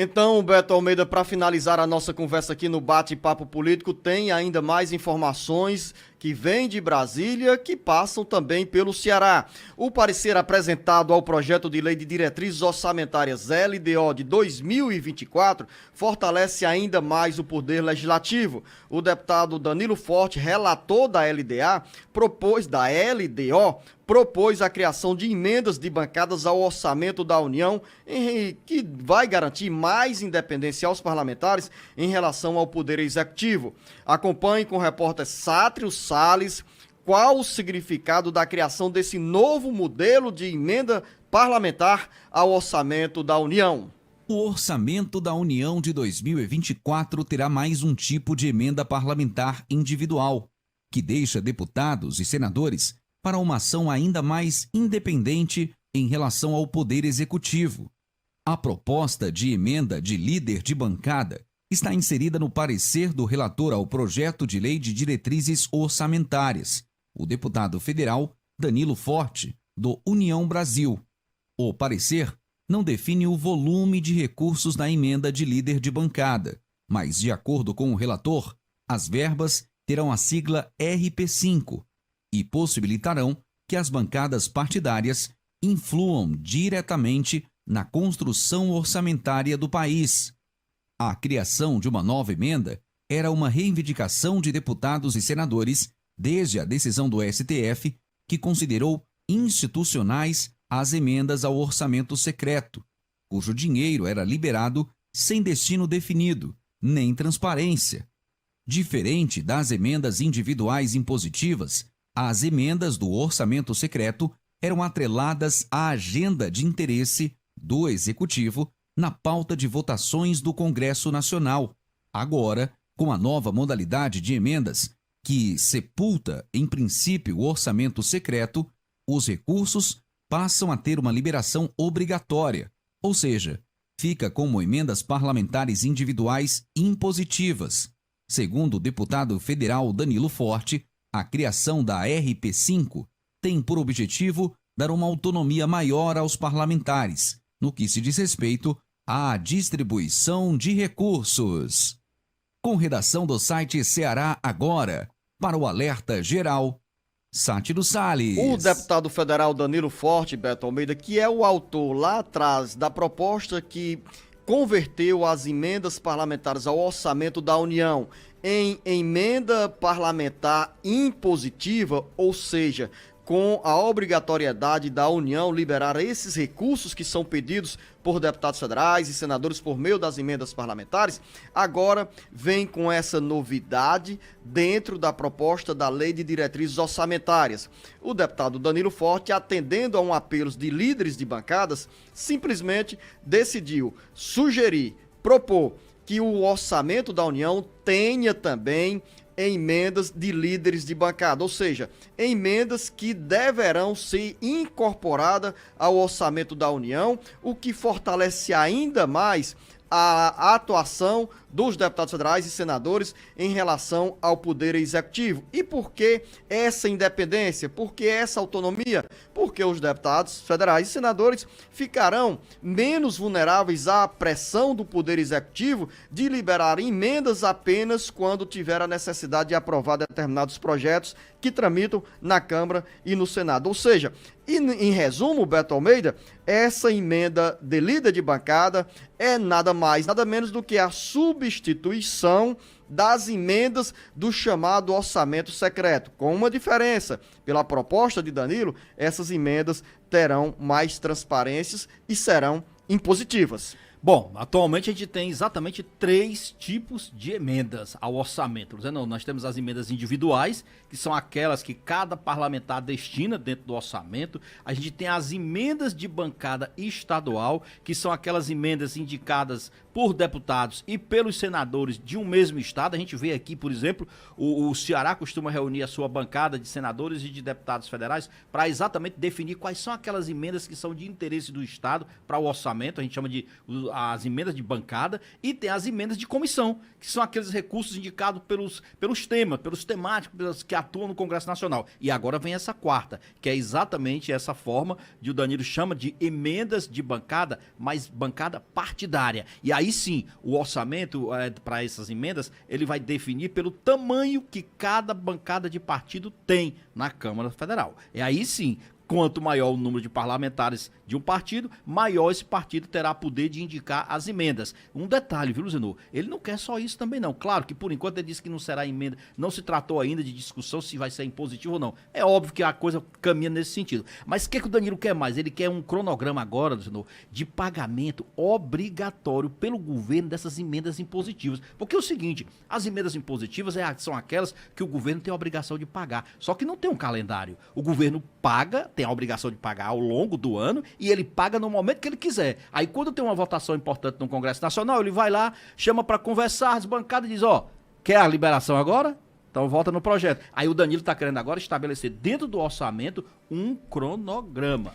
Então, Beto Almeida, para finalizar a nossa conversa aqui no Bate-Papo Político, tem ainda mais informações que vêm de Brasília, que passam também pelo Ceará. O parecer apresentado ao projeto de lei de diretrizes orçamentárias LDO de 2024 fortalece ainda mais o poder legislativo. O deputado Danilo Forte, relator da LDO, propôs a criação de emendas de bancadas ao orçamento da União, que vai garantir mais independência aos parlamentares em relação ao Poder Executivo. Acompanhe com o repórter Sátrio Salles qual o significado da criação desse novo modelo de emenda parlamentar ao orçamento da União. O Orçamento da União de 2024 terá mais um tipo de emenda parlamentar individual, que deixa deputados e senadores para uma ação ainda mais independente em relação ao Poder Executivo. A proposta de emenda de líder de bancada está inserida no parecer do relator ao projeto de lei de diretrizes orçamentárias, o deputado federal Danilo Forte, do União Brasil. O parecer não define o volume de recursos da emenda de líder de bancada, mas, de acordo com o relator, as verbas terão a sigla RP5 e possibilitarão que as bancadas partidárias influam diretamente na construção orçamentária do país. A criação de uma nova emenda era uma reivindicação de deputados e senadores desde a decisão do STF, que considerou institucionais as emendas ao orçamento secreto, cujo dinheiro era liberado sem destino definido, nem transparência. Diferente das emendas individuais impositivas, as emendas do orçamento secreto eram atreladas à agenda de interesse do Executivo na pauta de votações do Congresso Nacional. Agora, com a nova modalidade de emendas, que sepulta, em princípio, o orçamento secreto, os recursos passam a ter uma liberação obrigatória, ou seja, fica como emendas parlamentares individuais impositivas. Segundo o deputado federal Danilo Forte, a criação da RP5 tem por objetivo dar uma autonomia maior aos parlamentares, no que se diz respeito à distribuição de recursos. Com redação do site Ceará Agora, para o Alerta Geral, Sátiro Salles. O deputado federal Danilo Forte, Beto Almeida, que é o autor lá atrás da proposta que converteu as emendas parlamentares ao orçamento da União em emenda parlamentar impositiva, ou seja, com a obrigatoriedade da União liberar esses recursos que são pedidos por deputados federais e senadores por meio das emendas parlamentares, agora vem com essa novidade dentro da proposta da Lei de Diretrizes Orçamentárias. O deputado Danilo Forte, atendendo a um apelo de líderes de bancadas, simplesmente decidiu propor que o orçamento da União tenha também emendas de líderes de bancada, ou seja, emendas que deverão ser incorporadas ao orçamento da União, o que fortalece ainda mais a atuação dos deputados federais e senadores em relação ao Poder Executivo. E por que essa independência? Por que essa autonomia? Porque os deputados federais e senadores ficarão menos vulneráveis à pressão do Poder Executivo de liberar emendas apenas quando tiver a necessidade de aprovar determinados projetos que tramitam na Câmara e no Senado. Ou seja, em resumo, Beto Almeida, essa emenda de líder de bancada é nada mais, nada menos do que a substituição das emendas do chamado orçamento secreto, com uma diferença. Pela proposta de Danilo, essas emendas terão mais transparências e serão impositivas. Bom, atualmente a gente tem exatamente 3 tipos de emendas ao orçamento. Nós temos as emendas individuais, que são aquelas que cada parlamentar destina dentro do orçamento. A gente tem as emendas de bancada estadual, que são aquelas emendas indicadas por deputados e pelos senadores de um mesmo estado. A gente vê aqui, por exemplo, o Ceará costuma reunir a sua bancada de senadores e de deputados federais para exatamente definir quais são aquelas emendas que são de interesse do estado para o orçamento. A gente chama de as emendas de bancada e tem as emendas de comissão, que são aqueles recursos indicados pelos temas, pelos temáticos que atuam no Congresso Nacional. E agora vem essa quarta, que é exatamente essa forma que o Danilo chama de emendas de bancada, mas bancada partidária. E aí sim, o orçamento para essas emendas, ele vai definir pelo tamanho que cada bancada de partido tem na Câmara Federal. E aí sim, quanto maior o número de parlamentares de um partido, maior esse partido terá poder de indicar as emendas. Um detalhe, viu, Luzenor? Ele não quer só isso também, não. Claro que, por enquanto, ele disse que não será emenda, não se tratou ainda de discussão se vai ser impositivo ou não. É óbvio que a coisa caminha nesse sentido. Mas o que o Danilo quer mais? Ele quer um cronograma agora, Luzenor, de pagamento obrigatório pelo governo dessas emendas impositivas. Porque é o seguinte, as emendas impositivas são aquelas que o governo tem a obrigação de pagar. Só que não tem um calendário. O governo paga, tem a obrigação de pagar ao longo do ano e ele paga no momento que ele quiser. Aí quando tem uma votação importante no Congresso Nacional, ele vai lá, chama para conversar, as bancadas e diz, quer a liberação agora? Então volta no projeto. Aí o Danilo está querendo agora estabelecer dentro do orçamento um cronograma.